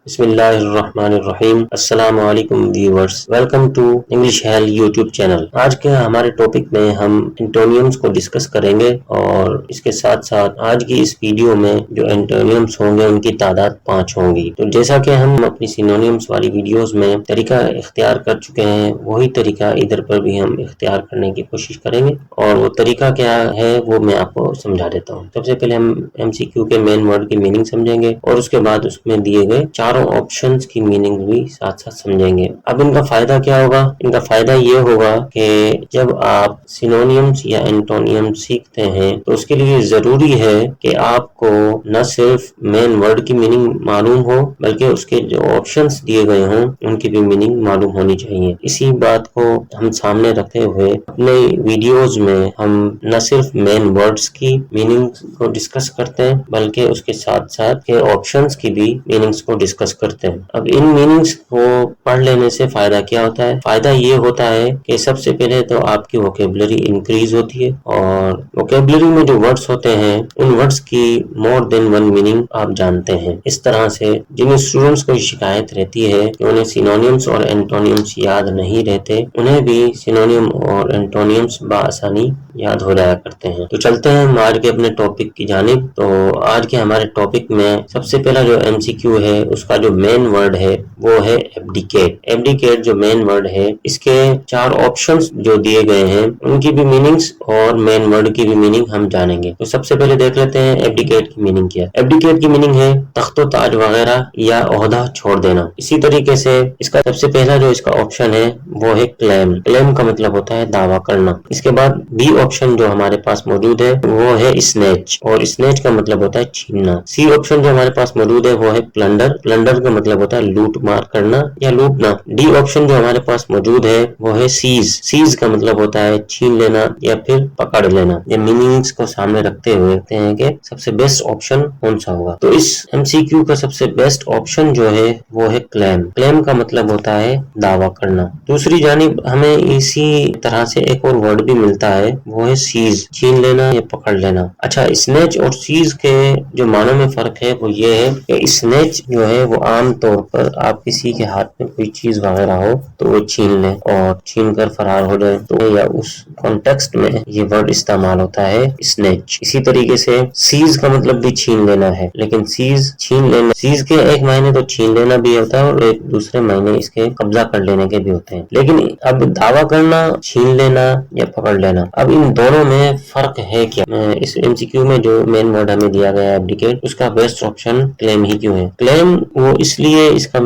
बिस्मिल्लाहिर्रहमानिर्रहीम। अस्सलाम वालेकुम व्यूअर्स, वेलकम टू इंग्लिश हेल यूट्यूब चैनल। आज के हमारे टॉपिक में हम एंटोनियम्स को डिस्कस करेंगे और इसके साथ साथ आज की इस वीडियो में जो एंटोनियम्स होंगे उनकी तादाद 5 होंगी। तो जैसा कि हम अपनी सिनोनियम्स वाली वीडियोस में तरीका इख्तियार कर चुके हैं, वही तरीका इधर पर भी हम इख्तियार करने की कोशिश करेंगे। और वो तरीका क्या है वो मैं आपको समझा देता हूँ। सबसे पहले हम MCQ के मेन वर्ड की मीनिंग समझेंगे और उसके बाद उसमें दिए गए चारों ऑप्शंस की मीनिंग भी साथ साथ समझेंगे। अब इनका फायदा क्या होगा? इनका फायदा ये होगा कि जब आप सिनोनियम्स या एंटोनियम्स सीखते हैं तो उसके लिए जरूरी है कि आपको न सिर्फ मेन वर्ड की मीनिंग मालूम हो बल्कि उसके जो ऑप्शंस दिए गए हों उनकी भी मीनिंग मालूम होनी चाहिए। इसी बात को हम सामने रखते हुए अपने वीडियोस में हम न सिर्फ मेन वर्ड्स की मीनिंग को डिस्कस करते हैं बल्कि उसके साथ साथ के ऑप्शंस की भी मीनिंग्स को डिस्कस करते हैं। अब इन मीनिंग्स को पढ़ लेने से फायदा क्या होता है? फायदा ये होता है कि सबसे पहले तो आपकी वोकेबलरी इंक्रीज होती है और वोकेबलरी में जो वर्ड्स होते हैं उन वर्ड्स की मोर देन वन मीनिंग आप जानते हैं। इस तरह से जिन स्टूडेंट्स को शिकायत रहती है कि उन्हें सिनोनियम्स और एंटोनियम्स याद नहीं रहते, उन्हें भी सिनोनियम और एंटोनियम्स बआसानी याद हो जाया करते हैं। तो चलते हैं हम आज के अपने टॉपिक की जानिब। तो आज के हमारे टॉपिक में सबसे पहला जो MCQ है उसका जो मेन वर्ड है वो है एब्डिकेट। एब्डिकेट जो मेन वर्ड है इसके 4 ऑप्शंस जो दिए गए हैं उनकी भी मीनिंग्स और मेन वर्ड की भी मीनिंग हम जानेंगे। तो सबसे पहले देख लेते हैं एब्डिकेट की मीनिंग क्या है। एब्डिकेट की मीनिंग है तख्तो ताज वगैरह या ओहदा छोड़ देना। इसी तरीके से इसका सबसे पहला जो इसका ऑप्शन है वो है क्लेम। क्लेम का मतलब होता है दावा करना। इसके बाद बी ऑप्शन जो हमारे पास मौजूद है वो है स्नेच और स्नेच का मतलब होता है छीनना। सी ऑप्शन जो हमारे पास मौजूद है वो है प्लंडर। प्लंडर का मतलब होता है लूट मार करना या लूटना। डी ऑप्शन जो हमारे पास मौजूद है वो है सीज। सीज का मतलब होता है छीन लेना या फिर पकड़ लेना। ये मीनिंग्स को सामने रखते हुए कहते हैं कि सबसे बेस्ट ऑप्शन कौन सा होगा। तो इस MCQ का सबसे बेस्ट ऑप्शन जो है वो है क्लेम। क्लेम का मतलब होता है दावा करना। दूसरी जानिब हमें इसी तरह से एक और वर्ड भी मिलता है वो है सीज, छीन लेना या पकड़ लेना। अच्छा, स्नेच और सीज के जो मानों में फर्क है वो ये है कि स्नेच जो है वो आम तौर पर आप किसी के हाथ में कोई चीज वगैरह हो तो वो छीन ले और छीन कर फरार हो जाए, तो या उस कॉन्टेक्स्ट में ये वर्ड इस्तेमाल होता है स्नेच। इसी तरीके से सीज का मतलब भी छीन लेना है, लेकिन सीज छीन लेना, सीज के एक मायने तो छीन लेना भी होता है और एक दूसरे मायने इसके कब्जा कर लेने के भी होते हैं। लेकिन अब दावा करना, छीन लेना या पकड़ लेना, अब इन दोनों में फर्क है क्या? इस MCQ में जो मेन वर्ड हमें दिया गया है एब्डिकेट, उसका बेस्ट ऑप्शन क्लेम ही क्यों है? क्लेम वो इसलिए इसका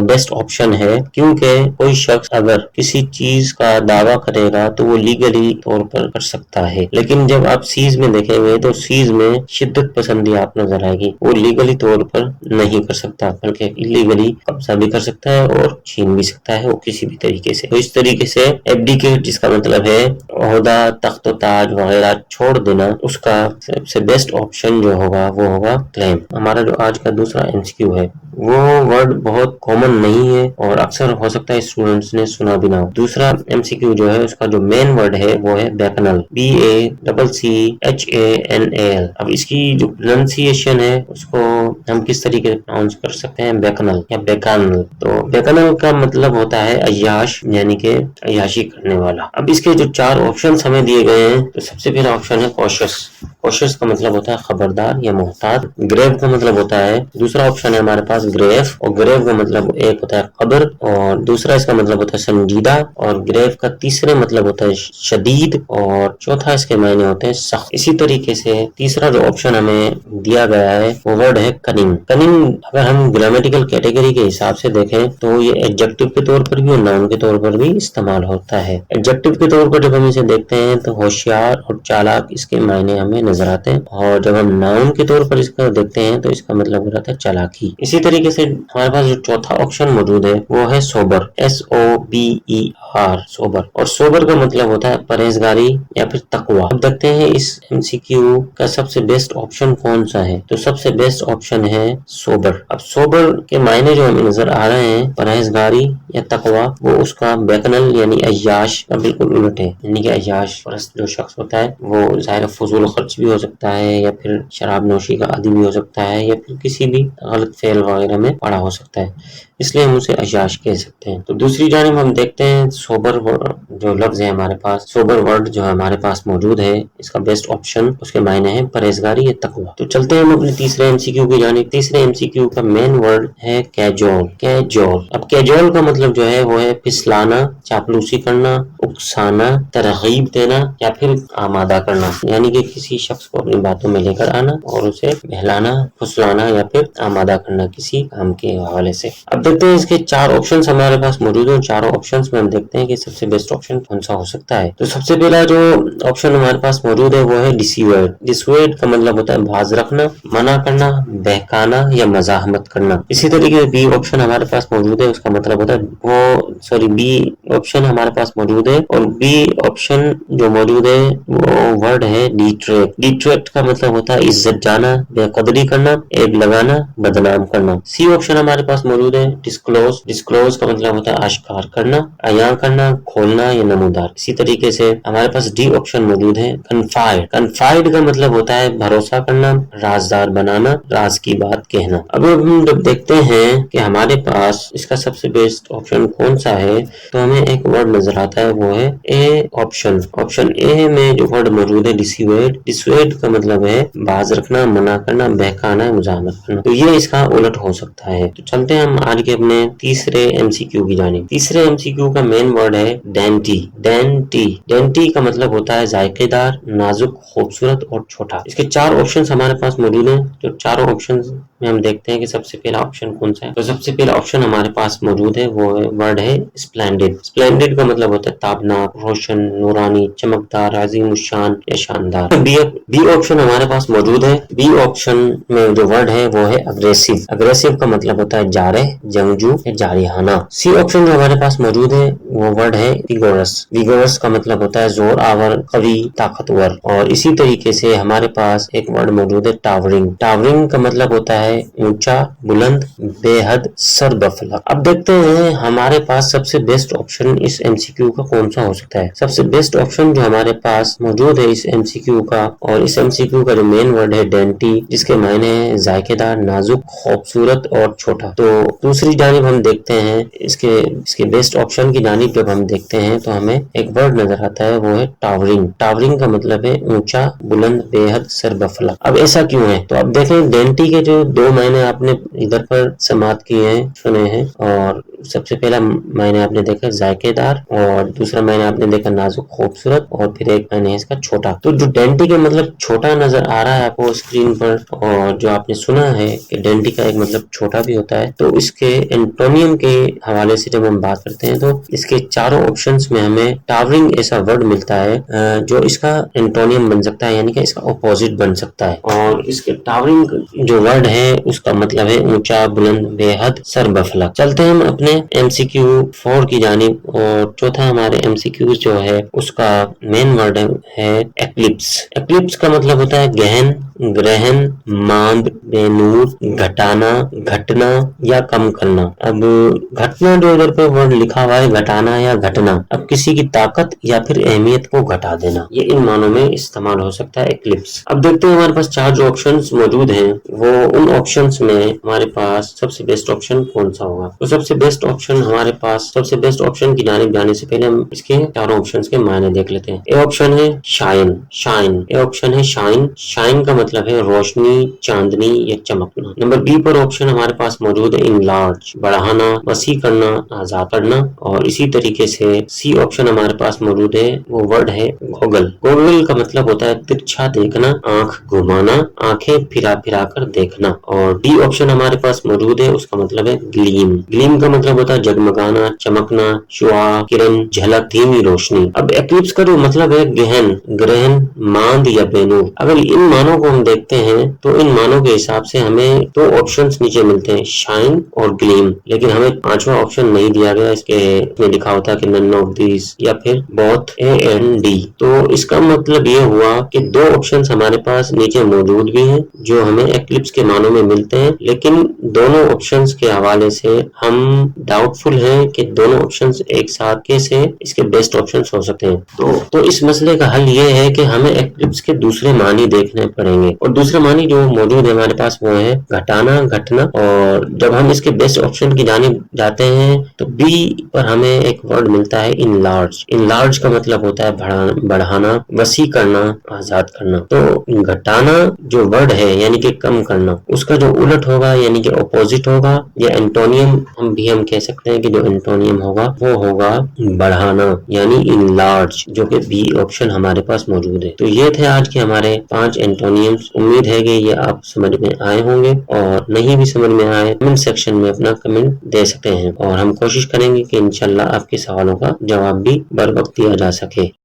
बेस्ट ऑप्शन है क्योंकि कोई शख्स अगर किसी चीज का दावा करेगा तो वो लीगली तौर पर कर सकता है, लेकिन जब आप सीज में देखेंगे तो सीज में शिद्दत पसंदी आप नजर आएगी। वो लीगली तौर पर नहीं कर सकता बल्कि इलीगली कब्जा भी कर सकता है और छीन भी सकता है वो किसी भी तरीके से। तो इस तरीके से एब्डिकेट जिसका मतलब है ओहदा, तख्त ताज वगैरह छोड़ देना, उसका सबसे बेस्ट ऑप्शन जो होगा वो होगा क्लेम। हमारा जो आज का दूसरा MCQ है वो वर्ड बहुत कॉमन नहीं है और अक्सर हो सकता है स्टूडेंट्स ने सुना भी ना हो। दूसरा MCQ जो है उसका जो मेन वर्ड है वो है बैकनल, BACCHANAL। अब इसकी जो प्रोनाउंसिएशन है उसको हम किस तरीके से प्रोनाउंस कर सकते हैं? बैकनल या बैकानल। तो बैकनल का मतलब होता है अय्याश, यानी कि अय्याशी करने वाला। अब इसके जो 4 ऑप्शन हमें दिए गए हैं तो सबसे पहला ऑप्शन है कॉशियस। कॉशियस का मतलब होता है खबरदार या मोहतात। ग्रेव का मतलब होता है, दूसरा ऑप्शन है हमारे पास ग्रेव, और ग्रेव का मतलब एक होता है कब्र और दूसरा इसका मतलब होता है संजीदा, और ग्रेव का तीसरे मतलब होता है शदीद और चौथा इसके मायने होते हैं सख्त। इसी तरीके से तीसरा जो ऑप्शन हमें दिया गया है वो वर्ड है कनिंग। कनिंग अगर हम ग्रामेटिकल कैटेगरी के हिसाब से देखें तो ये एडजेक्टिव के तौर पर भी और नाउन के तौर पर भी इस्तेमाल होता है। एडजेक्टिव के तौर पर जब हम इसे देखते हैं तो होशियार और चालाक इसके मायने हमें नजर आते हैं, और जब हम नाउन के तौर पर इसका देखते हैं तो इसका मतलब हो जाता है चालाकी। इसी तरीके से हमारे पास जो चौथा ऑप्शन मौजूद है वो है सोबर, SOBER, सोबर। और सोबर का मतलब होता है परहेजगारी या फिर तकवा। अब देखते हैं इस MCQ का सबसे बेस्ट ऑप्शन कौन सा है। तो सबसे बेस्ट ऑप्शन है सोबर। अब सोबर के मायने जो हमें नजर आ रहे हैं परहेजगारी या तकवा, वो उसका बैकनल यानी अय्याश का बिल्कुल उलट है। यानी कि अय्याश परस्त जो शख्स होता है वो ज़ाहिर फजूल खर्च भी हो सकता है, या फिर शराब नोशी का आदी भी हो सकता है, या फिर किसी भी गलत फेल वगैरह में पड़ा हो सकता है, इसलिए हम उसे अय्याश कह सकते हैं। तो दूसरी जानिब हम देखते हैं सोबर जो लफ्ज है हमारे पास, सोबर वर्ड जो हमारे पास मौजूद है, इसका बेस्ट ऑप्शन उसके मायने हैं परहेजगारी या तकवा। तो चलते हैं हम अपने तीसरे एमसीक्यू की जानिब। तीसरे एमसीक्यू का मेन वर्ड है कैजोल। कैजोल, अब कैजोल का मतलब जो है वो है फिसलाना, चापलूसी करना, उकसाना, तरगीब देना या फिर आमादा करना, यानी कि किसी शख्स को अपनी बातों में लेकर आना और उसे बहलाना, फुसलाना या फिर आमादा करना किसी काम के हवाले से। अब देखते हैं इसके 4 ऑप्शंस हमारे पास मौजूद है। चारों ऑप्शंस में हम देखते हैं कि सबसे बेस्ट ऑप्शन कौन सा हो सकता है। तो सबसे पहला जो ऑप्शन हमारे पास मौजूद है वो है डिसीवर्ड। डिसवर्ड का मतलब होता है बाज रखना, मना करना, बहकाना या मजाहमत करना। इसी तरीके से बी ऑप्शन हमारे पास मौजूद है, उसका मतलब होता है बी ऑप्शन हमारे पास मौजूद है, और बी ऑप्शन जो मौजूद है वो वर्ड है डिट्रैक्ट। डिट्रैक्ट का मतलब होता है इज्जत जाना, बेकदरी करना, ऐब लगाना, बदनाम करना। सी ऑप्शन हमारे पास मौजूद है डिस्क्लोज। डिस्क्लोज का मतलब होता है आश्कार करना, अयां करना, खोलना या नमूदार। इसी तरीके से हमारे पास डी ऑप्शन मौजूद है कन्फाइड। कन्फाइड का मतलब होता है भरोसा करना, राजदार बनाना, राज की बात कहना। अब हम जब देखते हैं कि हमारे पास इसका सबसे बेस्ट ऑप्शन कौन सा है, तो हमें एक वर्ड नजर आता है, वो है ए ऑप्शन। ऑप्शन ए में जो वर्ड मौजूद है डिसीवेड। डिसीवेड का मतलब है बाज रखना, मना करना, बहकाना, मुजाहमत करना। तो ये इसका उलट हो सकता है। तो चलते हैं हम आज के अपने तीसरे एमसीक्यू की जानिब। तीसरे एमसीक्यू का मेन वर्ड है डेंटी। डेंटी, डेंटी का मतलब होता है जायकेदार, नाजुक, खूबसूरत और छोटा। इसके 4 ऑप्शंस हमारे पास मौजूद हैं। तो चारों ऑप्शंस में हम देखते हैं कि सबसे पहला ऑप्शन कौन सा है। तो सबसे पहला ऑप्शन हमारे पास मौजूद है वो वर्ड है स्प्लेंडेड। स्प्लेंडेड का मतलब होता है ताबनाक, रोशन, नूरानी, चमकदार, अजीम शान या शानदार। बी ऑप्शन हमारे पास मौजूद है। बी ऑप्शन में जो वर्ड है वो है अग्रेसिव। अग्रेसिव का मतलब होता है जारे, जंगजू या जारिहाना। सी ऑप्शन जो हमारे पास मौजूद है वो वर्ड है विगोरस। विगोरस का मतलब होता है जोर आवर, कवि, ताकतवर। और इसी तरीके से हमारे पास एक वर्ड मौजूद है टावरिंग। टावरिंग का मतलब होता है ऊंचा, बुलंद, बेहद, सर्वफलक। अब देखते हैं हमारे पास सबसे बेस्ट ऑप्शन इस एमसीक्यू का कौन सा हो सकता है। सबसे बेस्ट ऑप्शन जो हमारे पास मौजूद है इस एमसीक्यू का, और इस एमसीक्यू का जो मेन वर्ड है डेंटी, जिसके मायने है जायकेदार, नाजुक, खूबसूरत और छोटा। तो दूसरी जानिब हम देखते हैं इसके बेस्ट ऑप्शन की जानिब जब हम देखते हैं तो हमें एक वर्ड नजर आता है, वो है टावरिंग। टावरिंग का मतलब है ऊंचा, बुलंद, बेहद, सर्वफलक। अब ऐसा क्यों है, तो अब देखें डेंटी के जो 2 मायने आपने इधर पर समाप्त किए हैं, सुने हैं। और सबसे पहला मायने आपने देखा जायकेदार, और दूसरा मायने आपने देखा नाजुक, खूबसूरत, और फिर एक मायने है इसका छोटा। तो जो डेंटी के मतलब छोटा नजर आ रहा है आपको स्क्रीन पर, और जो आपने सुना है कि डेंटी का एक मतलब छोटा भी होता है, तो इसके एंटोनियम के हवाले से जब हम बात करते हैं तो इसके चारों ऑप्शंस में हमें टावरिंग ऐसा वर्ड मिलता है जो इसका एंटोनियम बन सकता है, यानी कि इसका ऑपोजिट बन सकता है। और इसके टावरिंग जो वर्ड है उसका मतलब है ऊंचा, बुलंद, बेहद, सर्वफलक। चलते हैं हम अपने MCQ 4 की जानिब, और चौथा हमारे MCQ जो है उसका मेन वर्ड है एक्लिप्स। एक्लिप्स का मतलब होता है गहन, ग्रहण, मांद, बेनूर, घटाना, घटना या कम करना। अब घटना जो इधर पे वर्ड लिखा हुआ है घटाना या घटना, अब किसी की ताकत या फिर अहमियत को घटा देना, ये इन मानों में इस्तेमाल हो सकता है एक्लिप्स। अब देखते हैं हमारे पास 4 जो ऑप्शंस मौजूद हैं वो उन ऑप्शंस में हमारे पास सबसे बेस्ट ऑप्शन कौन सा होगा। तो सबसे बेस्ट ऑप्शन हमारे पास, सबसे बेस्ट ऑप्शन की जानिब जाने से पहले हम इसके चारों ऑप्शंस के मायने देख लेते हैं। ए ऑप्शन है शाइन। शाइन, ए ऑप्शन है शाइन। शाइन का मतलब है रोशनी, चांदनी या चमकना। नंबर बी पर ऑप्शन हमारे पास मौजूद है इनलार्ज, बढ़ाना, वसी करना, आजाद करना। और इसी तरीके से सी ऑप्शन हमारे पास मौजूद है, वो वर्ड है गोगल। गोगल का मतलब होता है तिरछा देखना, आंख घुमाना, आंखें फिरा फिरा कर देखना। और डी ऑप्शन हमारे पास मौजूद है, उसका मतलब है ग्लीम। ग्लीम का मतलब होता है जगमगाना, चमकना, शुआ, किरण, झलक, धीमी रोशनी। अब एक्लिप्स का जो मतलब है गहन, ग्रहण, मांद या बेनूर। अगर इन मानों को हम देखते हैं तो इन मानों के हिसाब से हमें दो ऑप्शंस नीचे मिलते हैं, शाइन और ग्लीम, लेकिन हमें पांचवा ऑप्शन नहीं दिया गया। इसमें लिखा होता है कि नन ऑफ दीज या फिर बोथ ए एंड डी। तो इसका मतलब ये हुआ कि दो ऑप्शंस हमारे पास नीचे मौजूद भी हैं जो हमें एक्लिप्स के मानों में मिलते हैं, लेकिन दोनों ऑप्शंस के हवाले से हम डाउटफुल हैं कि दोनों ऑप्शंस एक साथ कैसे इसके बेस्ट ऑप्शंस हो सकते हैं। तो इस मसले का हल ये है कि हमें एक्लिप्स के दूसरे मानी देखने पड़ेंगे, और दूसरे मानी जो मौजूद है हमारे पास वो है घटाना, घटना। और जब हम इसके बेस्ट ऑप्शन की जानिब जाते हैं तो बी पर हमें एक वर्ड मिलता है इनलार्ज। इनलार्ज का मतलब होता है बढ़ाना, वसी करना, आजाद करना। तो घटाना जो वर्ड है यानी कि कम करना, उसका जो उलट होगा यानी कि ऑपोजिट होगा, या एंटोनियम हम कह सकते हैं कि जो एंटोनियम होगा वो होगा बढ़ाना यानी इनलार्ज, जो कि बी ऑप्शन हमारे पास मौजूद है। तो ये थे आज के हमारे 5 एंटोनियम्स। उम्मीद है कि ये आप समझ में आए होंगे, और नहीं भी समझ में आए कमेंट सेक्शन में अपना कमेंट दे सकते हैं, और हम कोशिश करेंगे कि इंशाल्लाह आपके सवालों का जवाब भी बर वक्त दिया जा सके।